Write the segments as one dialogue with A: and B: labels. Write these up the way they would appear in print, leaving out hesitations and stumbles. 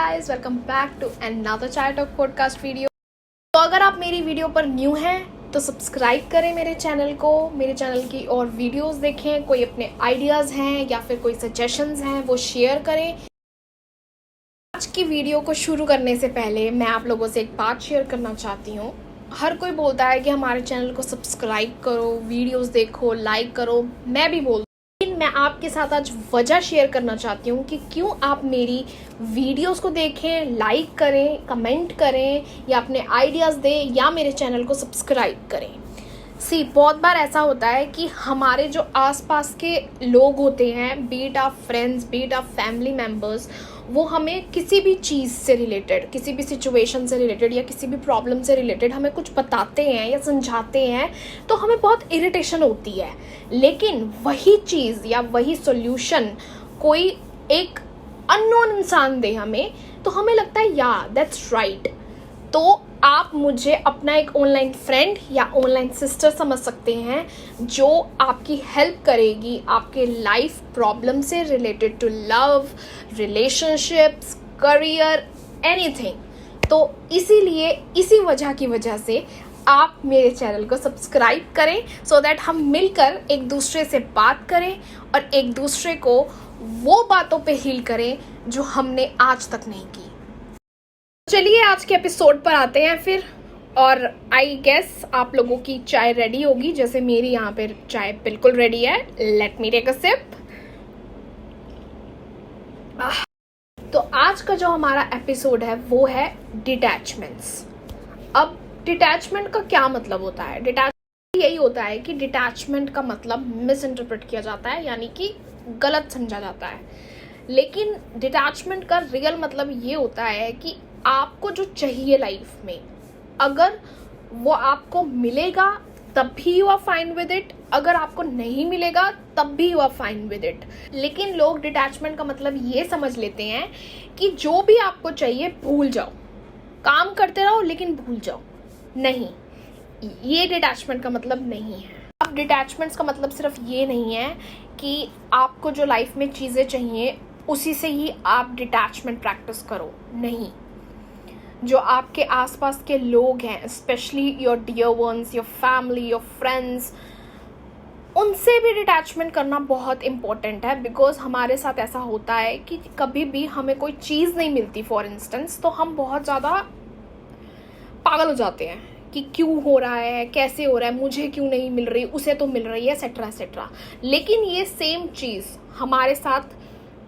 A: guys, welcome back to another Chai Talk podcast video। तो अगर आप मेरी वीडियो पर न्यू हैं तो सब्सक्राइब करें मेरे चैनल को, मेरे चैनल की और वीडियोस देखें। कोई अपने आइडियाज़ हैं या फिर कोई सजेशंस हैं वो शेयर करें। आज की वीडियो को शुरू करने से पहले मैं आप लोगों से एक बात शेयर करना चाहती हूँ। हर कोई बोलता है कि हमारे चैनल को सब्सक्राइब करो, वीडियोस देखो, लाइक करो, मैं भी बोलती हूँ, लेकिन मैं आपके साथ आज वजह शेयर करना चाहती हूँ कि क्यों आप मेरी वीडियोस को देखें, लाइक करें, कमेंट करें या अपने आइडियाज़ दें या मेरे चैनल को सब्सक्राइब करें। बहुत बार ऐसा होता है कि हमारे जो आसपास के लोग होते हैं, be it of friends, be it of family members, वो हमें किसी भी चीज़ से रिलेटेड, किसी भी सिचुएशन से रिलेटेड या किसी भी प्रॉब्लम से रिलेटेड हमें कुछ बताते हैं या समझाते हैं तो हमें बहुत इरिटेशन होती है। लेकिन वही चीज़ या वही सॉल्यूशन कोई एक अननोन इंसान दे हमें तो हमें लगता है या दैट्स राइट। तो आप मुझे अपना एक ऑनलाइन फ्रेंड या ऑनलाइन सिस्टर समझ सकते हैं जो आपकी हेल्प करेगी आपके लाइफ प्रॉब्लम से related to love, relationships, career, anything. तो इसीलिए इसी वजह से आप मेरे चैनल को सब्सक्राइब करें सो दैट हम मिलकर एक दूसरे से बात करें और एक दूसरे को वो बातों पे हील करें जो हमने आज तक नहीं की। चलिए आज के एपिसोड पर आते हैं फिर। और आई गेस आप लोगों की चाय रेडी होगी, जैसे मेरी यहाँ पे चाय बिल्कुल रेडी है। Let me take a sip. तो आज का जो हमारा एपिसोड है वो है डिटैचमेंट्स। अब डिटैचमेंट का क्या मतलब होता है? डिटैचमेंट यही होता है कि डिटैचमेंट का मतलब मिस इंटरप्रेट किया जाता है, यानी कि गलत समझा जाता है। लेकिन डिटैचमेंट का रियल मतलब ये होता है कि आपको जो चाहिए लाइफ में, अगर वो आपको मिलेगा तब भी you are fine with it, अगर आपको नहीं मिलेगा तब भी you are fine with it. लेकिन लोग डिटैचमेंट का मतलब ये समझ लेते हैं कि जो भी आपको चाहिए भूल जाओ, काम करते रहो लेकिन भूल जाओ। नहीं, ये डिटैचमेंट का मतलब नहीं है। अब डिटैचमेंट्स का मतलब सिर्फ ये नहीं है कि आपको जो लाइफ में चीज़ें चाहिए उसी से ही आप डिटैचमेंट प्रैक्टिस करो। नहीं, जो आपके आसपास के लोग हैं, specially your dear ones, your family, your friends, उनसे भी डिटैचमेंट करना बहुत इम्पोर्टेंट है। बिकॉज हमारे साथ ऐसा होता है कि कभी भी हमें कोई चीज़ नहीं मिलती फॉर इंस्टेंस, तो हम बहुत ज़्यादा पागल हो जाते हैं कि क्यों हो रहा है, कैसे हो रहा है, मुझे क्यों नहीं मिल रही, उसे तो मिल रही है, एक्सेट्रा एक्सेट्रा। लेकिन ये सेम चीज़ हमारे साथ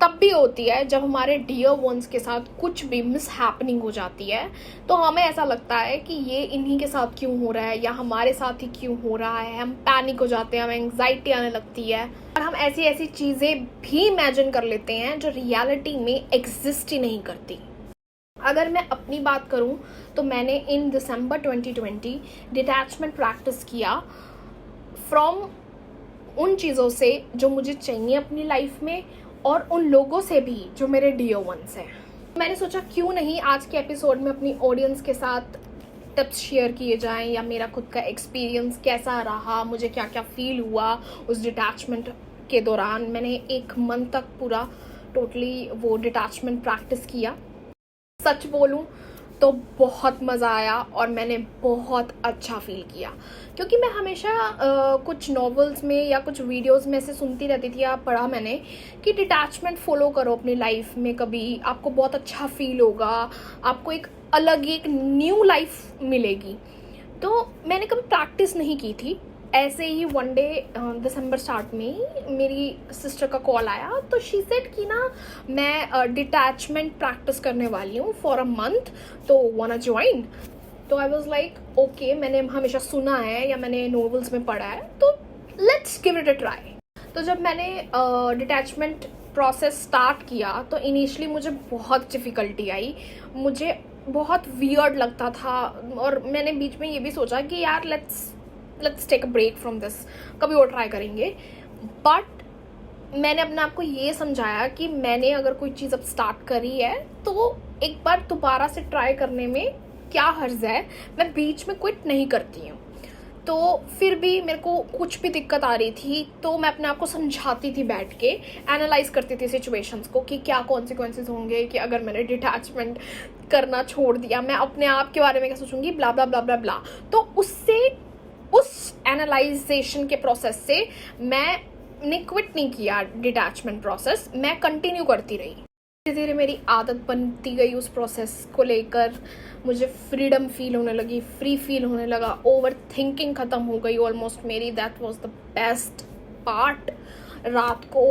A: तब भी होती है जब हमारे डियर वंस के साथ कुछ भी मिस हैपनिंग हो जाती है। तो हमें ऐसा लगता है कि ये इन्हीं के साथ क्यों हो रहा है या हमारे साथ ही क्यों हो रहा है। हम पैनिक हो जाते हैं, हमें एंग्जाइटी आने लगती है और हम ऐसी ऐसी चीज़ें भी इमेजिन कर लेते हैं जो रियलिटी में एग्जिस्ट ही नहीं करती। अगर मैं अपनी बात करूं तो मैंने इन दिसंबर 2020 डिटैचमेंट प्रैक्टिस किया फ्रॉम उन चीज़ों से जो मुझे चाहिए अपनी लाइफ में और उन लोगों से भी जो मेरे डियर वंस हैं। मैंने सोचा क्यों नहीं आज के एपिसोड में अपनी ऑडियंस के साथ टिप्स शेयर किए जाएं या मेरा खुद का एक्सपीरियंस कैसा रहा, मुझे क्या क्या फील हुआ उस डिटैचमेंट के दौरान। मैंने 1 मंथ तक पूरा टोटली वो डिटैचमेंट प्रैक्टिस किया। सच बोलूं तो बहुत मज़ा आया और मैंने बहुत अच्छा फील किया, क्योंकि मैं हमेशा कुछ नॉवेल्स में या कुछ वीडियोस में से सुनती रहती थी या पढ़ा मैंने कि डिटैचमेंट फॉलो करो अपनी लाइफ में, कभी आपको बहुत अच्छा फील होगा, आपको एक अलग एक न्यू लाइफ मिलेगी। तो मैंने कभी प्रैक्टिस नहीं की थी। ऐसे ही वन डे दिसंबर स्टार्ट में मेरी सिस्टर का कॉल आया, तो शी सेड कि ना मैं डिटैचमेंट प्रैक्टिस करने वाली हूँ फॉर अ मंथ, तो वांना ज्वाइन। तो आई वाज लाइक ओके, मैंने हमेशा सुना है या मैंने नॉवेल्स में पढ़ा है, तो let's give it a try. तो जब मैंने डिटैचमेंट प्रोसेस स्टार्ट किया तो इनिशियली मुझे बहुत डिफ़िकल्टी आई, मुझे बहुत वियर्ड लगता था और मैंने बीच में ये भी सोचा कि यार let's take a break from this, कभी और ट्राई करेंगे। बट मैंने अपने आप को ये समझाया कि मैंने अगर कोई चीज़ अब स्टार्ट करी है तो एक बार दोबारा से ट्राई करने में क्या हर्ज है, मैं बीच में क्विट नहीं करती हूँ। तो फिर भी मेरे को कुछ भी दिक्कत आ रही थी तो मैं अपने आप को समझाती थी, बैठ के एनालाइज करती थी सिचुएशंस को कि क्या कॉन्सिक्वेंसेस होंगे, कि अगर मैंने डिटैचमेंट करना छोड़ दिया मैं अपने आप के बारे में क्या सोचूंगी, ब्ला ब्ला ब्ला ब्ला ब्ला। तो उससे, उस एनालाइजेशन के प्रोसेस से मैंने क्विट नहीं किया डिटैचमेंट प्रोसेस, मैं कंटिन्यू करती रही। धीरे धीरे मेरी आदत बनती गई उस प्रोसेस को लेकर, मुझे फ्रीडम फील होने लगी, फ्री फील होने लगा, ओवर थिंकिंग ख़त्म हो गई ऑलमोस्ट मेरी। That was the best part. रात को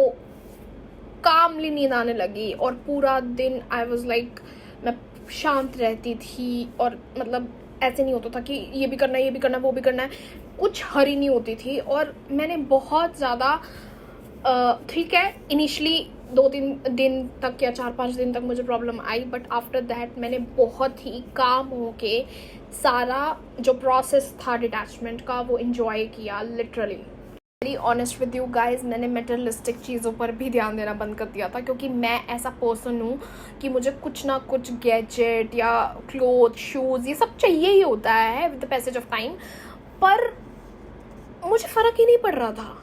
A: कामली नींद आने लगी और पूरा दिन आई वाज लाइक मैं शांत रहती थी, और मतलब ऐसे नहीं होता था कि ये भी करना है, ये भी करना है, वो भी करना है, कुछ हरी नहीं होती थी। और मैंने बहुत ज़्यादा, ठीक है, इनिशियली 2-3 दिन तक या 4-5 दिन तक मुझे problem I, but after that मैंने बहुत ही काम होके सारा जो प्रोसेस था डिटैचमेंट का वो इन्जॉय किया। Literally very honest with you guys, मैंने मेटेरियलिस्टिक चीज़ों पर भी ध्यान देना बंद कर दिया था, क्योंकि मैं ऐसा पर्सन हूँ कि मुझे कुछ ना कुछ गैजेट या क्लोथ, शूज़, ये सब चाहिए ही होता है with the passage of time. पर मुझे फ़र्क ही नहीं पड़ रहा था,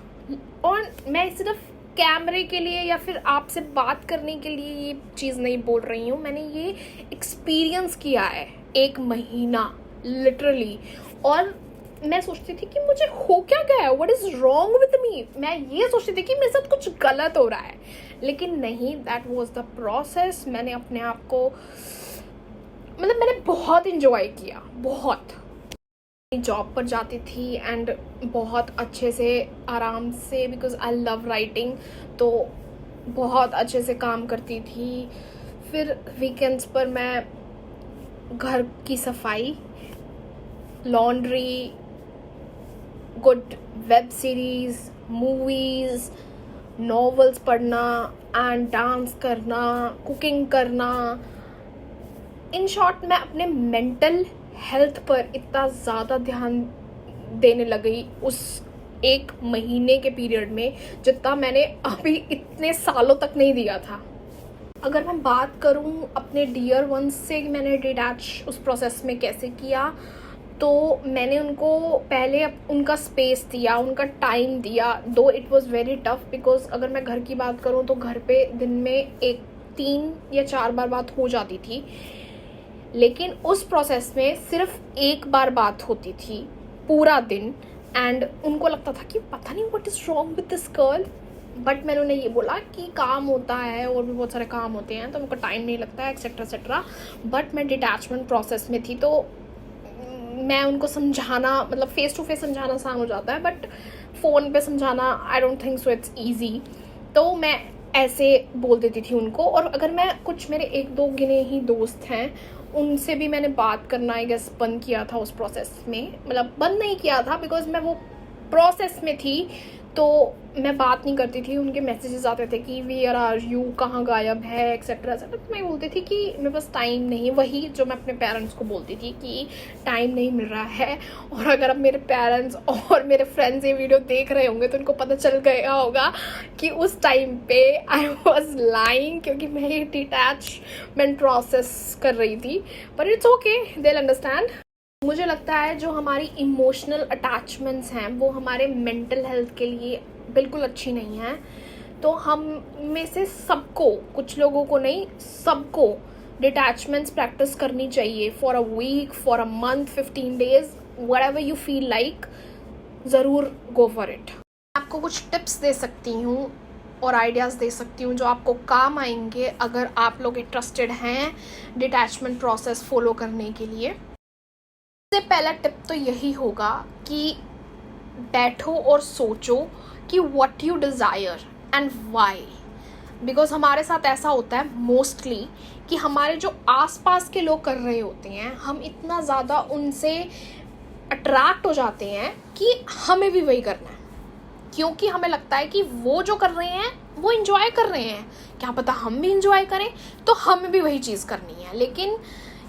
A: और मैं सिर्फ कैमरे के लिए या फिर आपसे बात करने के लिए ये चीज़ नहीं बोल रही हूँ, मैंने ये एक्सपीरियंस किया है 1 महीना लिटरली। और मैं सोचती थी कि मुझे हो क्या गया है, what is wrong with me. मैं ये सोचती थी कि मेरे साथ कुछ गलत हो रहा है, लेकिन नहीं, दैट वाज द प्रोसेस। मैंने अपने आप को, मतलब मैंने बहुत इंजॉय किया, बहुत। जॉब पर जाती थी एंड बहुत अच्छे से आराम से, बिकॉज आई लव राइटिंग, तो बहुत अच्छे से काम करती थी। फिर वीकेंड्स पर मैं घर की सफाई, laundry, good web series, movies, novels पढ़ना एंड डांस करना, कुकिंग करना। इन शॉर्ट मैं अपने मेंटल हेल्थ पर इतना ज़्यादा ध्यान देने लगी उस 1 महीने के पीरियड में, जितना मैंने अभी इतने सालों तक नहीं दिया था। अगर मैं बात करूं अपने डियर वंस से, मैंने डिटैच उस प्रोसेस में कैसे किया, तो मैंने उनको पहले उनका स्पेस दिया, उनका टाइम दिया, दो it was very tough, because अगर मैं घर की बात करूं तो घर पे दिन में 3 या 4 बार बात हो जाती थी, लेकिन उस प्रोसेस में सिर्फ 1 बार बात होती थी पूरा दिन। एंड उनको लगता था कि पता नहीं what is wrong with this girl, but मैंने उन्हें ये बोला कि काम होता है और भी बहुत सारे काम होते हैं, तो उनको टाइम नहीं लगता है, एक्सेट्रा एक्सेट्रा। बट मैं डिटैचमेंट प्रोसेस में थी, तो मैं उनको समझाना, मतलब फेस टू फेस समझाना आसान हो जाता है, बट फ़ोन पे समझाना I don't think so it's easy. तो मैं ऐसे बोल देती थी उनको। और अगर मैं कुछ, मेरे 1-2 गिने ही दोस्त हैं, उनसे भी मैंने बात करना आई गेस बंद किया था उस प्रोसेस में, मतलब बंद नहीं किया था बिकॉज मैं वो प्रोसेस में थी, तो मैं बात नहीं करती थी। उनके मैसेजेस आते थे कि वेयर आर यू, कहाँ गायब है, एक्सेट्रा एक्सेट्रा। तो मैं बोलती थी कि मेरे पास टाइम नहीं, वही जो मैं अपने पेरेंट्स को बोलती थी कि टाइम नहीं मिल रहा है। और अगर अब मेरे पेरेंट्स और मेरे फ्रेंड्स ये वीडियो देख रहे होंगे तो उनको पता चल गया होगा कि उस टाइम पे आई वॉज लाइंग, क्योंकि मैं ये डिटैचमेंट प्रोसेस कर रही थी। But it's okay, they will understand. मुझे लगता है जो हमारी इमोशनल अटैचमेंट्स हैं वो हमारे मेंटल हेल्थ के लिए बिल्कुल अच्छी नहीं है। तो हम में से सबको, कुछ लोगों को नहीं, सबको डिटैचमेंट्स प्रैक्टिस करनी चाहिए for a week, for a month, 15 days, whatever you feel like, ज़रूर गो फॉर इट। आपको कुछ टिप्स दे सकती हूँ और आइडियाज़ दे सकती हूँ जो आपको काम आएंगे अगर आप लोग इंटरेस्टेड हैं डिटैचमेंट प्रोसेस फॉलो करने के लिए। सबसे पहला टिप तो यही होगा कि बैठो और सोचो कि what you desire and why. Because हमारे साथ ऐसा होता है मोस्टली कि हमारे जो आसपास के लोग कर रहे होते हैं, हम इतना ज़्यादा उनसे अट्रैक्ट हो जाते हैं कि हमें भी वही करना है, क्योंकि हमें लगता है कि वो जो कर रहे हैं वो इंजॉय कर रहे हैं, क्या पता हम भी इंजॉय करें, तो हमें भी वही चीज़ करनी है। लेकिन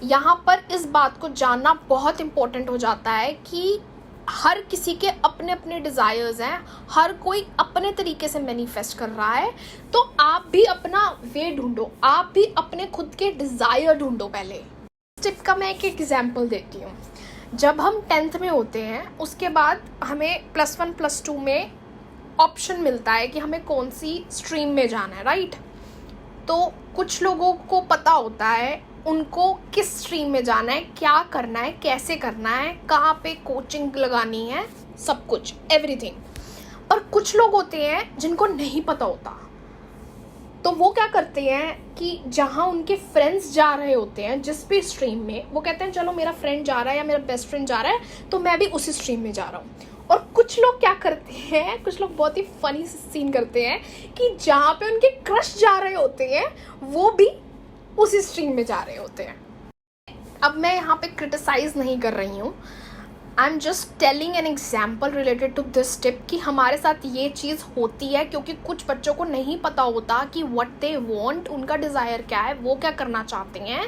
A: यहाँ पर इस बात को जानना बहुत इम्पोर्टेंट हो जाता है कि हर किसी के अपने अपने डिज़ायर्स हैं, हर कोई अपने तरीके से मैनिफेस्ट कर रहा है। तो आप भी अपना वे ढूंढो, आप भी अपने खुद के डिज़ायर ढूंढो। पहले टिप का मैं एक एग्जाम्पल देती हूँ। जब हम 10th में होते हैं उसके बाद हमें +1 +2 में ऑप्शन मिलता है कि हमें कौन सी स्ट्रीम में जाना है, राइट। तो कुछ लोगों को पता होता है उनको किस स्ट्रीम में जाना है, क्या करना है, कैसे करना है, कहाँ पे कोचिंग लगानी है, सब कुछ, एवरीथिंग। पर कुछ लोग होते हैं जिनको नहीं पता होता, तो वो क्या करते हैं कि जहाँ उनके फ्रेंड्स जा रहे होते हैं जिस भी स्ट्रीम में, वो कहते हैं चलो मेरा फ्रेंड जा रहा है या मेरा बेस्ट फ्रेंड जा रहा है तो मैं भी उसी स्ट्रीम में जा रहा हूँ। और कुछ लोग क्या करते हैं, कुछ लोग बहुत ही फनी सीन करते हैं कि जहाँ पे उनके क्रश जा रहे होते हैं वो भी उसी स्ट्रीम में जा रहे होते हैं। अब मैं यहाँ पे क्रिटिसाइज नहीं कर रही हूँ, I am just telling an example related to this tip कि हमारे साथ ये चीज़ होती है क्योंकि कुछ बच्चों को नहीं पता होता कि व्हाट दे वांट, उनका डिज़ायर क्या है, वो क्या करना चाहते हैं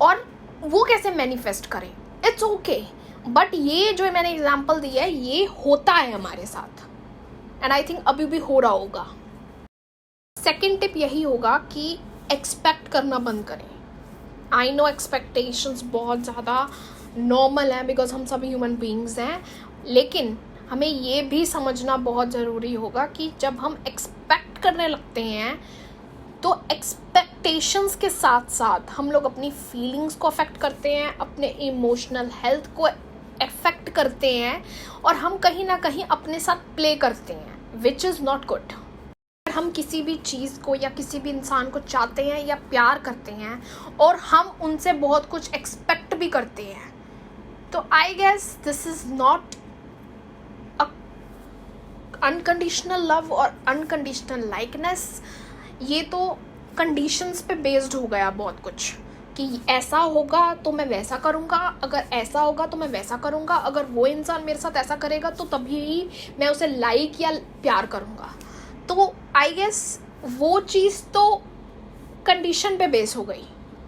A: और वो कैसे मैनिफेस्ट करें। इट्स ओके, बट ये जो मैंने एग्जाम्पल दिया है ये होता है हमारे साथ, एंड आई थिंक अभी भी हो रहा होगा। सेकेंड टिप यही होगा कि एक्सपेक्ट करना बंद करें। आई नो एक्सपेक्टेशंस बहुत ज़्यादा नॉर्मल है बिकॉज हम सभी ह्यूमन बीइंग्स हैं, लेकिन हमें ये भी समझना बहुत ज़रूरी होगा कि जब हम एक्सपेक्ट करने लगते हैं तो एक्सपेक्टेशंस के साथ साथ हम लोग अपनी फीलिंग्स को अफेक्ट करते हैं, अपने इमोशनल हेल्थ को अफेक्ट करते हैं और हम कहीं ना कहीं अपने साथ प्ले करते हैं, विच इज़ नॉट गुड। हम किसी भी चीज़ को या किसी भी इंसान को चाहते हैं या प्यार करते हैं और हम उनसे बहुत कुछ एक्सपेक्ट भी करते हैं, तो I guess this is not unconditional love और अनकंडीशनल लाइकनेस। ये तो कंडीशंस पे बेस्ड हो गया बहुत कुछ कि ऐसा होगा तो मैं वैसा करूँगा, अगर ऐसा होगा तो मैं वैसा करूँगा, अगर वो इंसान मेरे साथ ऐसा करेगा तो तभी मैं उसे लाइक या प्यार करूँगा। तो आई गेस वो चीज़ तो कंडीशन पे बेस हो गई,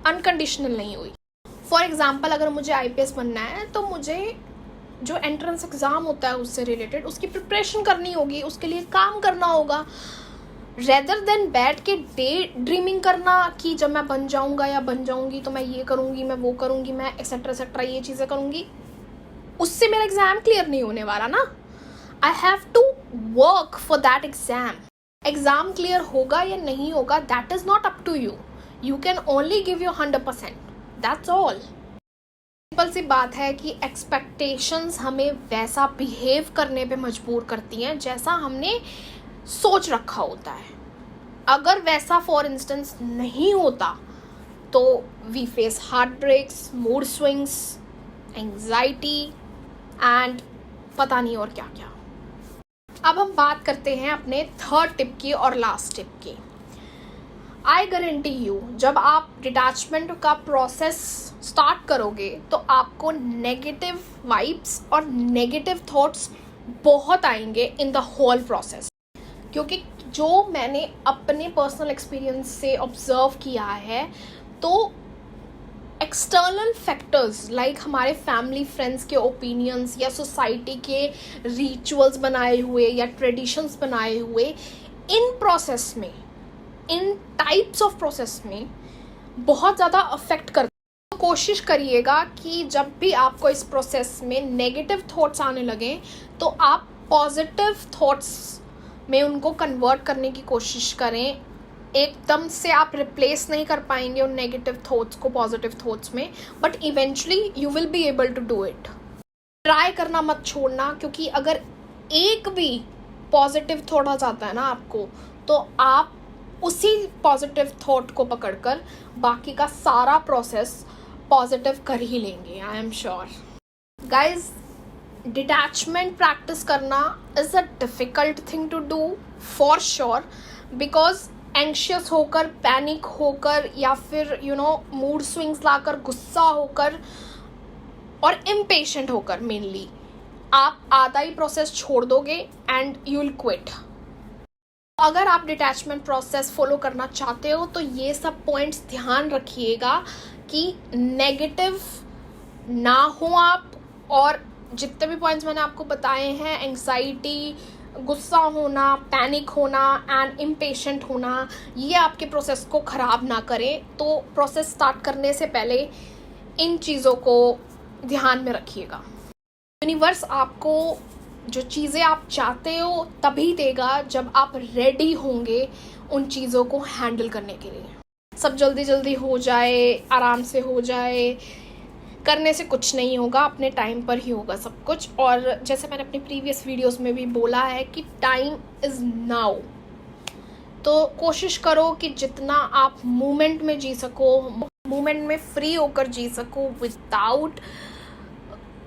A: अनकंडीशनल नहीं हुई। फॉर एग्ज़ाम्पल अगर मुझे IPS बनना है तो मुझे जो एंट्रेंस एग्ज़ाम होता है उससे रिलेटेड उसकी प्रिपरेशन करनी होगी, उसके लिए काम करना होगा, रेदर देन बैठ के डे ड्रीमिंग करना कि जब मैं बन जाऊँगा या बन जाऊँगी तो मैं ये करूँगी, मैं वो करूँगी, मैं एक्सेट्रा ये चीज़ें करूँगी। उससे मेरा एग्ज़ाम क्लियर नहीं होने वाला ना। I have to work for that exam. Exam clear होगा या नहीं होगा that is not up to you, you can only give your 100%, that's all. Simple सी बात है कि एक्सपेक्टेशंस हमें वैसा बिहेव करने पे मजबूर करती हैं जैसा हमने सोच रखा होता है। अगर वैसा फॉर इंस्टेंस नहीं होता तो we face heartbreaks, mood swings, anxiety and पता नहीं और क्या क्या। अब हम बात करते हैं अपने थर्ड टिप की और लास्ट टिप की। आई गारंटी यू जब आप डिटैचमेंट का प्रोसेस स्टार्ट करोगे तो आपको नेगेटिव वाइब्स और नेगेटिव थॉट्स बहुत आएंगे इन द होल प्रोसेस, क्योंकि जो मैंने अपने पर्सनल एक्सपीरियंस से ऑब्जर्व किया है तो एक्सटर्नल फैक्टर्स लाइक हमारे फैमिली फ्रेंड्स के ओपिनियंस या सोसाइटी के रिचुअल्स बनाए हुए या ट्रेडिशंस बनाए हुए इन प्रोसेस में, इन टाइप्स ऑफ प्रोसेस में बहुत ज़्यादा अफेक्ट करते हैं। तो कोशिश करिएगा कि जब भी आपको इस प्रोसेस में नेगेटिव थॉट्स आने लगें तो आप पॉजिटिव थॉट्स में उनको कन्वर्ट करने की कोशिश करें। एकदम से आप रिप्लेस नहीं कर पाएंगे उन नेगेटिव थॉट्स को पॉजिटिव थॉट्स में, but eventually you will be able to do it. Try करना मत छोड़ना, क्योंकि अगर एक भी पॉजिटिव थॉट आ जाता है ना आपको, तो आप उसी पॉजिटिव थॉट को पकड़कर बाकी का सारा प्रोसेस पॉजिटिव कर ही लेंगे, I am sure. Guys, detachment practice करना is a difficult thing to do for sure, because anxious होकर, पैनिक होकर या फिर मूड स्विंग्स लाकर, गुस्सा होकर और इम्पेशेंट होकर मेनली आप आधा ही प्रोसेस छोड़ दोगे एंड यू विल क्विट। अगर आप डिटैचमेंट प्रोसेस फॉलो करना चाहते हो तो ये सब पॉइंट्स ध्यान रखिएगा कि नेगेटिव ना हो आप, और जितने भी पॉइंट्स मैंने आपको बताए हैं, एंग्जाइटी, गुस्सा होना, पैनिक होना एंड इम्पेशेंट होना, ये आपके प्रोसेस को ख़राब ना करें। तो प्रोसेस स्टार्ट करने से पहले इन चीज़ों को ध्यान में रखिएगा। यूनिवर्स आपको जो चीज़ें आप चाहते हो तभी देगा जब आप रेडी होंगे उन चीज़ों को हैंडल करने के लिए। सब जल्दी जल्दी हो जाए, आराम से हो जाए, करने से कुछ नहीं होगा, अपने टाइम पर ही होगा सब कुछ। और जैसे मैंने अपनी प्रीवियस वीडियोस में भी बोला है कि टाइम इज़ नाउ। तो कोशिश करो कि जितना आप मोमेंट में जी सको, मोमेंट में फ्री होकर जी सको, without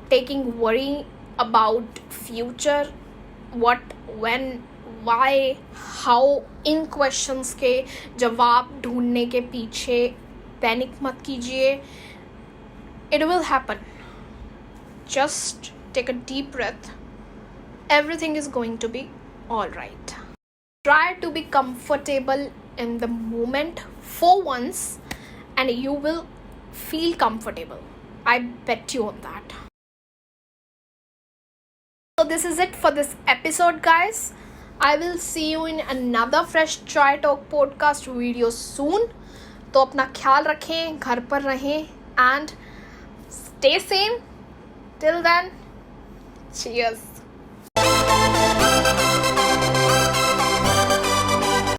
A: taking worry about future, what, when, why, how, इन क्वेश्चंस के जवाब ढूंढने के पीछे पैनिक मत कीजिए। It will happen. Just take a deep breath. Everything is going to be all right. Try to be comfortable in the moment for once, and you will feel comfortable. I bet you on that. So this is it for this episode, guys. I will see you in another fresh Chai Talk podcast video soon. तो अपना ख्याल रखें, घर पर रहें, and stay sane. Till then, cheers.